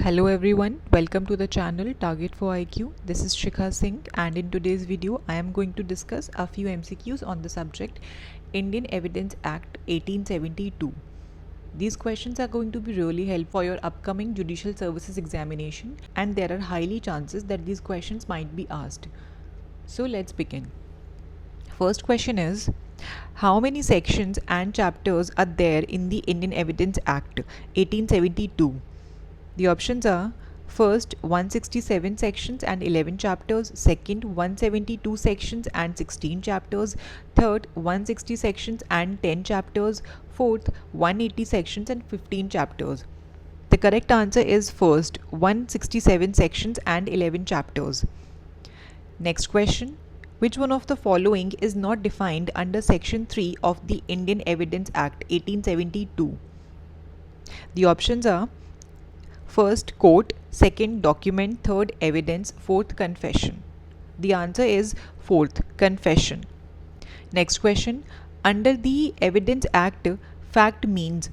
Hello everyone, welcome to the channel Target for IQ. This is Shikha Singh, and in today's video I am going to discuss a few MCQs on the subject Indian Evidence Act 1872. These questions are going to be really helpful for your upcoming judicial services examination, and there are highly chances that these questions might be asked. So let's begin. First question is, how many sections and chapters are there in the Indian Evidence Act 1872? The options are: first 167 sections and 11 chapters, second 172 sections and 16 chapters, third 160 sections and 10 chapters, fourth 180 sections and 15 chapters. The correct answer is first 167 sections and 11 chapters. Next question. Which one of the following is not defined under section 3 of the Indian Evidence Act 1872? The options are: first court, second document, third evidence, fourth confession. The answer is fourth, confession. Next question. Under the Evidence Act, fact means: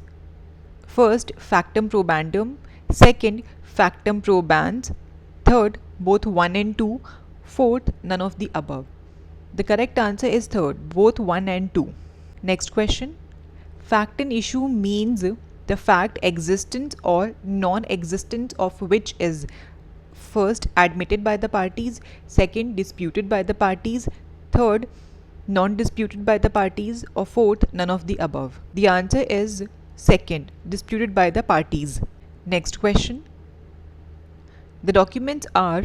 first factum probandum, second factum probans, third both 1 and 2, fourth none of the above. The correct answer is third, both 1 and 2. Next question. Fact in issue means the fact existence or non-existence of which is first admitted by the parties, second disputed by the parties, third non-disputed by the parties, or fourth none of the above. The answer is second, disputed by the parties. Next question. The documents are: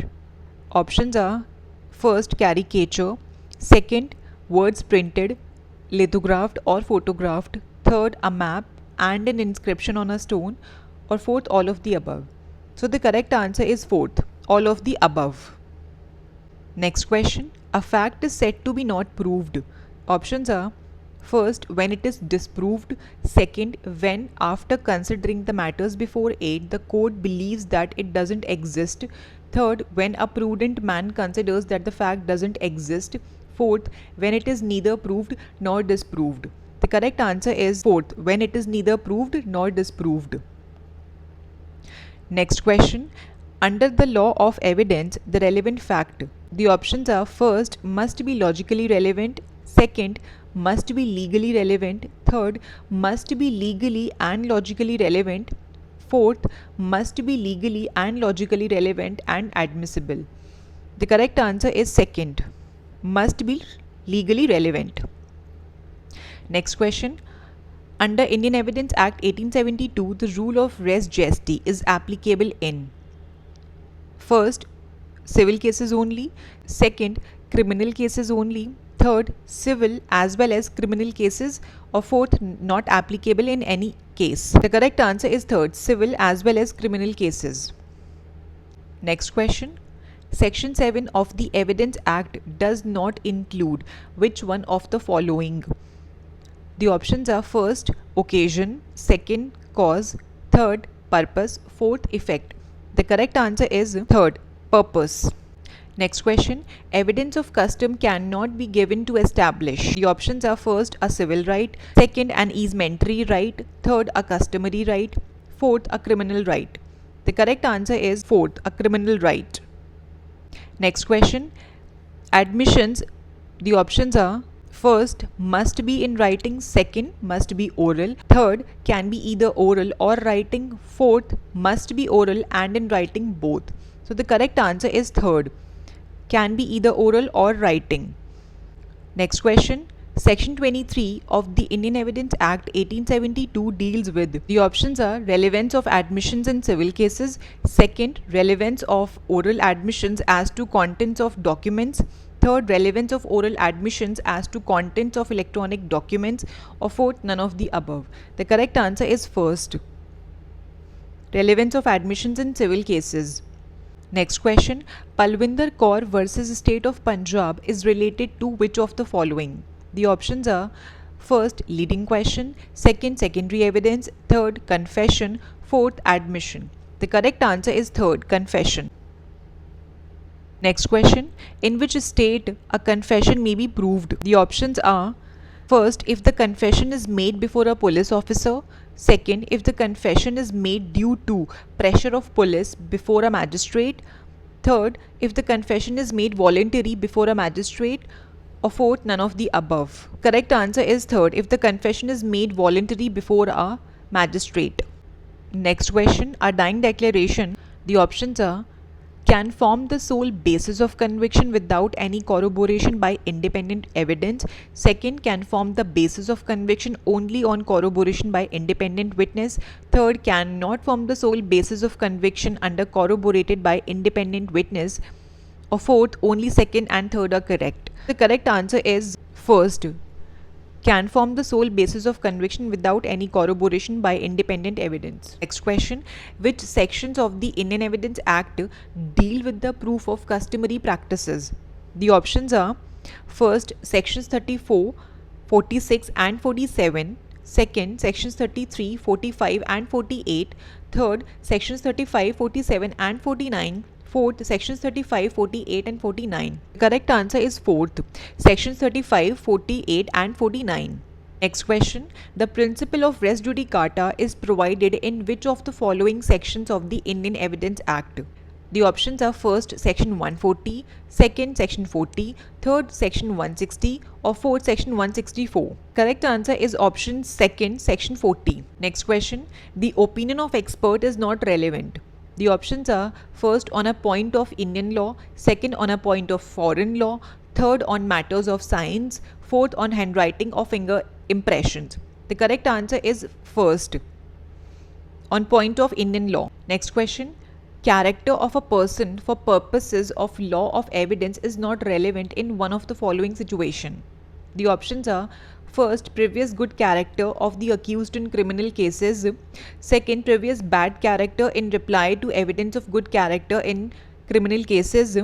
options are first caricature, second words printed, lithographed or photographed, third a map and an inscription on a stone, or fourth all of the above. So the correct answer is fourth, all of the above. Next question. A fact is said to be not proved. Options are: first when it is disproved, second when after considering the matters before it the court believes that it doesn't exist, third when a prudent man considers that the fact doesn't exist, fourth when it is neither proved nor disproved. The correct answer is fourth, when it is neither proved nor disproved. Next question. Under the law of evidence, the relevant fact. The options are: first must be logically relevant, second must be legally relevant, third must be legally and logically relevant, fourth must be legally and logically relevant and admissible. The correct answer is second, must be legally relevant. Next question. Under Indian Evidence Act 1872, the rule of res gesti is applicable in: first civil cases only, second criminal cases only, third civil as well as criminal cases, or fourth not applicable in any case. The correct answer is third, civil as well as criminal cases. Next question. Section 7 of the Evidence Act does not include which one of the following? The options are: first occasion, second cause, third purpose, fourth effect. The correct answer is third, purpose. Next question. Evidence of custom cannot be given to establish. The options are: first a civil right, second an easementary right, third a customary right, fourth a criminal right. The correct answer is fourth, a criminal right. Next question. Admissions. The options are: first must be in writing, second must be oral, third can be either oral or writing, fourth must be oral and in writing both. So the correct answer is third, can be either oral or writing. Next question. Section 23 of the Indian Evidence Act 1872 deals with. The options are: relevance of admissions in civil cases, second relevance of oral admissions as to contents of documents, third relevance of oral admissions as to contents of electronic documents, or fourth none of the above. The correct answer is first, relevance of admissions in civil cases. Next question. Palwinder Kaur versus State of Punjab is related to which of the following? The options are: first leading question, second secondary evidence, third confession, fourth admission. The correct answer is third, confession. Next question. In which state a confession may be proved? The options are: first if the confession is made before a police officer, Second, if the confession is made due to pressure of police before a magistrate. Third, if the confession is made voluntary before a magistrate. Or fourth, none of the above. Correct answer is third, if the confession is made voluntary before a magistrate. Next question, a dying declaration, the options are: can form the sole basis of conviction without any corroboration by independent evidence. Second, can form the basis of conviction only on corroboration by independent witness. Third, cannot form the sole basis of conviction under corroborated by independent witness. Or fourth, only second and third are correct. The correct answer is first, can form the sole basis of conviction without any corroboration by independent evidence. Next question, which sections of the Indian Evidence Act deal with the proof of customary practices? The options are: first, sections 34, 46 and 47. Second, sections 33, 45 and 48. Third, sections 35, 47 and 49. Fourth, sections 35, 48 and 49. The correct answer is fourth, sections 35, 48 and 49. Next question, the principle of res judicata is provided in which of the following sections of the Indian Evidence Act? The options are: first, section 140, second, section 40, third, section 160 or fourth, section 164. Correct answer is option second, section 40. Next question, the opinion of expert is not relevant. The options are: first, on a point of Indian law, second, on a point of foreign law, third, on matters of science, fourth, on handwriting or finger impressions. The correct answer is first, on point of Indian law. Next question, character of a person for purposes of law of evidence is not relevant in one of the following situation. The options are: first, previous good character of the accused in criminal cases. Second, previous bad character in reply to evidence of good character in criminal cases.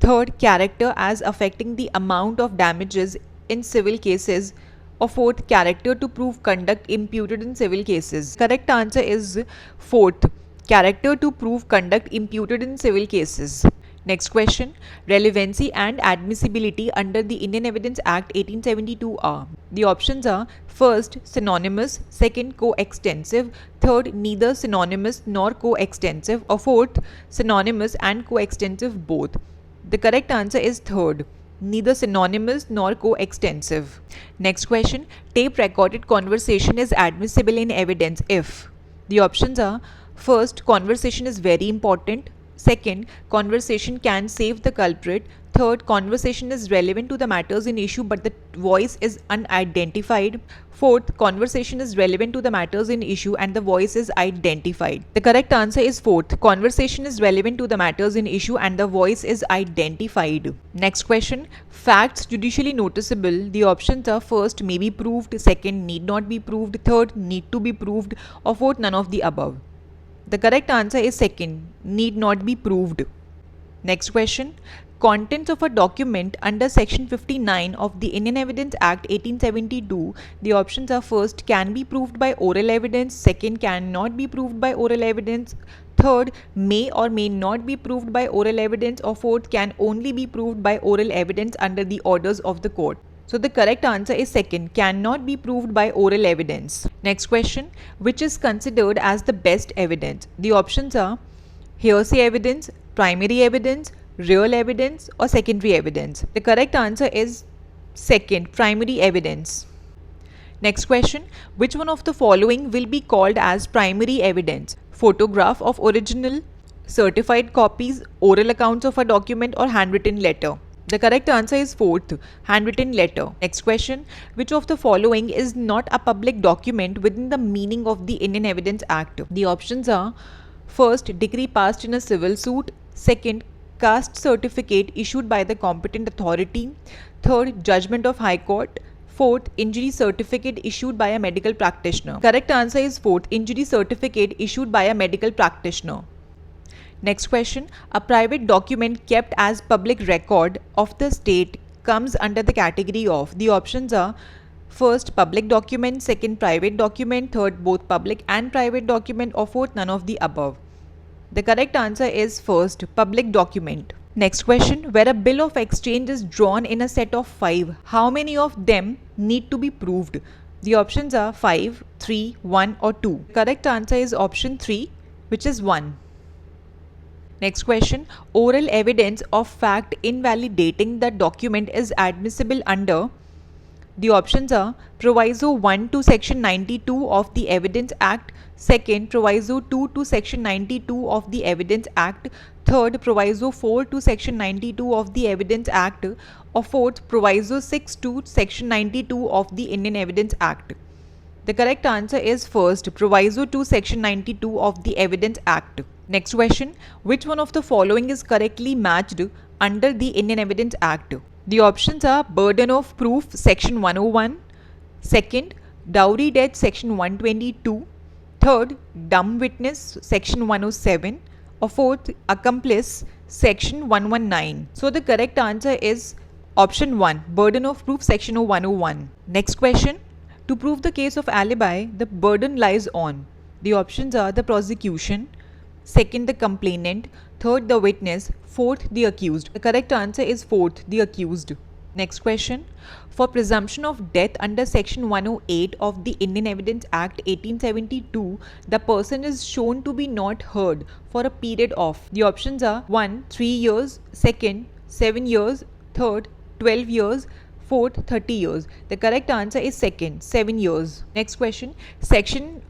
Third, character as affecting the amount of damages in civil cases. Or fourth, character to prove conduct imputed in civil cases. Correct answer is fourth, character to prove conduct imputed in civil cases. Next question, relevancy and admissibility under the Indian Evidence Act 1872 are. The options are: first, synonymous, second, coextensive, third, neither synonymous nor coextensive, or fourth, synonymous and coextensive both. The correct answer is third, neither synonymous nor coextensive. Next question, tape recorded conversation is admissible in evidence if. The options are: first, conversation is very important. Second, conversation can save the culprit. Third, conversation is relevant to the matters in issue but the voice is unidentified. Fourth, conversation is relevant to the matters in issue and the voice is identified. The correct answer is fourth, conversation is relevant to the matters in issue and the voice is identified. Next question, facts judicially noticeable. The options are: first, may be proved, second, need not be proved, third, need to be proved, or fourth, none of the above. The correct answer is second, need not be proved. Next question, contents of a document under section 59 of the Indian Evidence Act 1872. The options are: first, can be proved by oral evidence, second, cannot be proved by oral evidence, third, may or may not be proved by oral evidence, or fourth, can only be proved by oral evidence under the orders of the court. So the correct answer is second, cannot be proved by oral evidence. Next question, which is considered as the best evidence? The options are: hearsay evidence, primary evidence, real evidence, or secondary evidence. The correct answer is second, primary evidence. Next question, which one of the following will be called as primary evidence? Photograph of original, certified copies, oral accounts of a document, or handwritten letter. The correct answer is fourth, handwritten letter. Next question, which of the following is not a public document within the meaning of the Indian Evidence Act? The options are: first, decree passed in a civil suit, second, caste certificate issued by the competent authority, third, judgment of High Court, fourth, injury certificate issued by a medical practitioner. Correct answer is fourth, injury certificate issued by a medical practitioner. Next question, a private document kept as public record of the state comes under the category of. The options are: first, public document, second, private document, third, both public and private document, or fourth, none of the above. The correct answer is first, public document. Next question, where a bill of exchange is drawn in a set of 5, how many of them need to be proved? The options are 5, 3, 1 or 2. Correct answer is option 3, which is 1. Next question. Oral evidence of fact invalidating the document is admissible under. The options are Proviso 1 to Section 92 of the Evidence Act, second Proviso 2 to Section 92 of the Evidence Act, third Proviso 4 to Section 92 of the Evidence Act, or fourth Proviso 6 to Section 92 of the Indian Evidence Act. The correct answer is first Proviso 2 Section 92 of the Evidence Act. Next question. Which one of the following is correctly matched under the Indian Evidence Act? The options are Burden of Proof Section 101, second Dowry Death Section 122, third Dumb Witness Section 107, or fourth Accomplice Section 119. So the correct answer is option 1, Burden of Proof Section 101. Next question. To prove the case of alibi, the burden lies on. The options are the prosecution, second the complainant, third the witness, fourth the accused. The correct answer is fourth, the accused. Next question. For presumption of death under Section 108 of the Indian Evidence Act 1872, the person is shown to be not heard for a period of. The options are 1, 3 years, second 7 years, third 12 years, fourth 30 years. The correct answer is second, 7 years. Next question. Section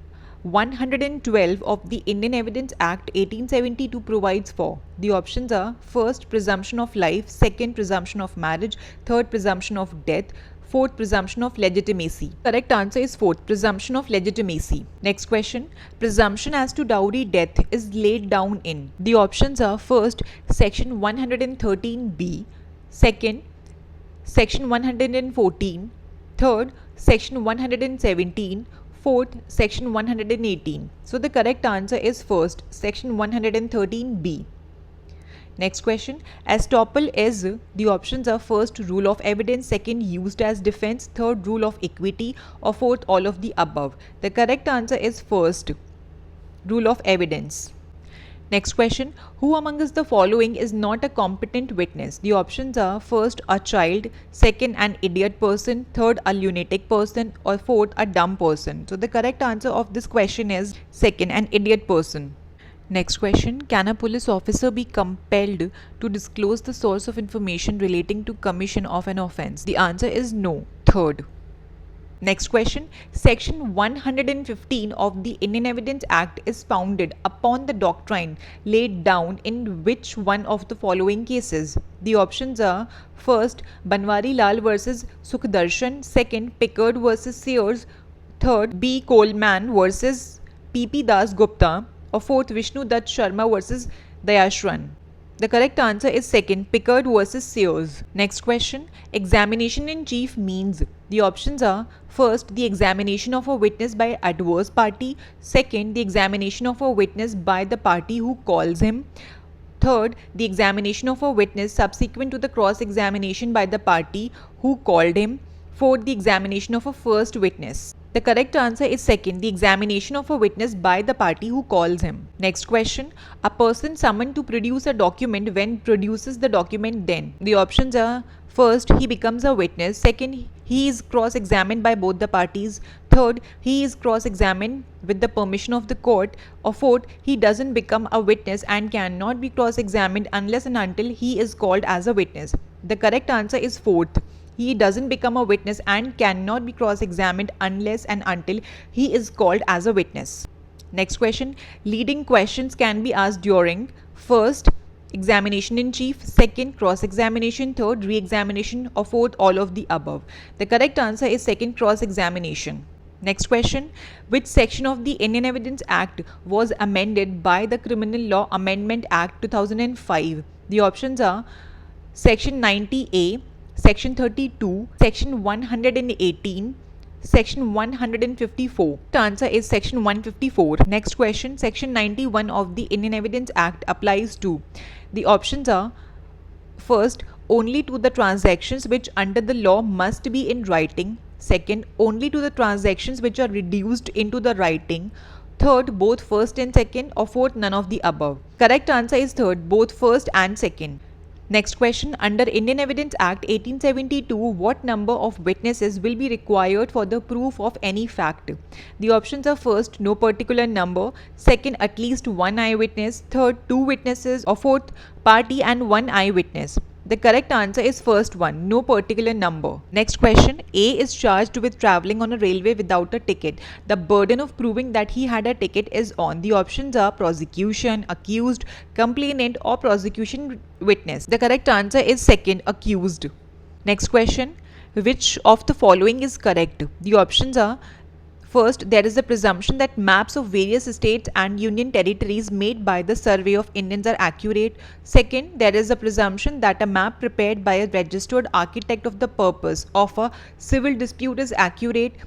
112 of the Indian Evidence Act 1872 provides for. The options are first presumption of life, second presumption of marriage, third presumption of death, fourth presumption of legitimacy. Correct answer is fourth, presumption of legitimacy. Next question. Presumption as to dowry death is laid down in. The options are first Section 113B, second Section 114, third Section 117, fourth Section 118. So the correct answer is first Section 113B. Next question. Estoppel is, the options are first rule of evidence, second used as defense, third rule of equity, or fourth all of the above. The correct answer is first rule of evidence. Next question. Who among us the following is not a competent witness? The options are first a child, second an idiot person, third a lunatic person, or fourth a dumb person. So the correct answer of this question is second, an idiot person. Next question. Can a police officer be compelled to disclose the source of information relating to commission of an offence? The answer is no, third. Next question. Section 115 of the Indian Evidence Act is founded upon the doctrine laid down in which one of the following cases? The options are first Banwari Lal versus Sukhdarshan, second Pickard versus Sears, third B. Coleman versus P.P. Das Gupta, or fourth Vishnu Dutt Sharma versus Dayashran. The correct answer is second, Pickard versus Sears. Next question. Examination in chief means. The options are first the examination of a witness by adverse party, second the examination of a witness by the party who calls him, third the examination of a witness subsequent to the cross examination by the party who called him, fourth the examination of a first witness. The correct answer is second, the examination of a witness by the party who calls him. Next question. A person summoned to produce a document when produces the document then. The options are first he becomes a witness, second he is cross-examined by both the parties, third he is cross-examined with the permission of the court, or fourth he doesn't become a witness and cannot be cross-examined unless and until he is called as a witness. The correct answer is fourth. He doesn't become a witness and cannot be cross-examined unless and until he is called as a witness. Next question. Leading questions can be asked during first examination in chief, second cross-examination, third re-examination, or fourth all of the above. The correct answer is second, cross-examination. Next question. Which section of the Indian Evidence Act was amended by the Criminal Law Amendment Act 2005? The options are Section 90A, Section 32, Section 118, Section 154. The answer is Section 154. Next question. Section 91 of the Indian Evidence Act applies to. The options are first, only to the transactions which under the law must be in writing, second, only to the transactions which are reduced into the writing, third, both first and second, or fourth, none of the above. Correct answer is third, both first and second. Next question. Under Indian Evidence Act 1872, what number of witnesses will be required for the proof of any fact? The options are: first, no particular number; second, at least one eyewitness; third, two witnesses; or fourth, party and one eyewitness. The correct answer is first one, no particular number. Next question. A is charged with travelling on a railway without a ticket. The burden of proving that he had a ticket is on. The options are prosecution, accused, complainant, or prosecution witness. The correct answer is second, accused. Next question. Which of the following is correct? The options are: first, there is a presumption that maps of various states and union territories made by the Survey of Indians are accurate. Second, there is a presumption that a map prepared by a registered architect of the purpose of a civil dispute is accurate.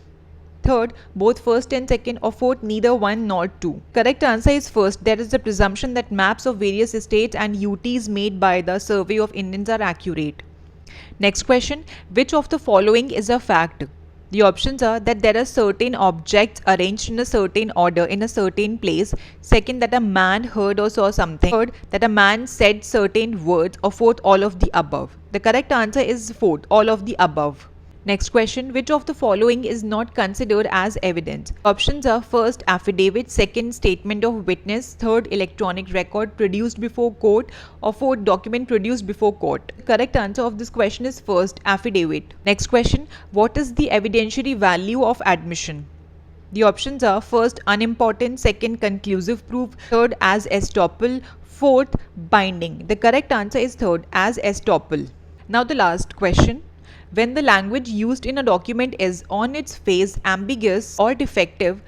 Third, both first and second, or fourth, neither one nor two. Correct answer is first. There is a presumption that maps of various states and UTs made by the Survey of Indians are accurate. Next question. Which of the following is a fact? The options are: that there are certain objects arranged in a certain order in a certain place. Second, that a man heard or saw something. Third, that a man said certain words. Or fourth, all of the above. The correct answer is fourth, all of the above. Next question. Which of the following is not considered as evidence? Options are: first, affidavit; second, statement of witness; third, electronic record produced before court; or fourth, document produced before court. The correct answer of this question is first, affidavit. Next question. What is the evidentiary value of admission? The options are: first, unimportant; second, conclusive proof; third, as estoppel; fourth, binding. The correct answer is third, as estoppel. Now the last question. When the language used in a document is on its face ambiguous or defective,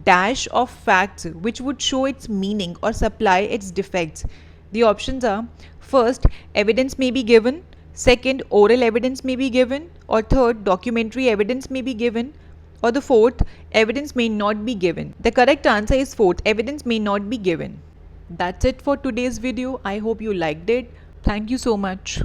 dash of facts which would show its meaning or supply its defects. The options are: first, evidence may be given; second, oral evidence may be given; or third, documentary evidence may be given; or the fourth, evidence may not be given. The correct answer is fourth, evidence may not be given. That's it for today's video. I hope you liked it. Thank you so much.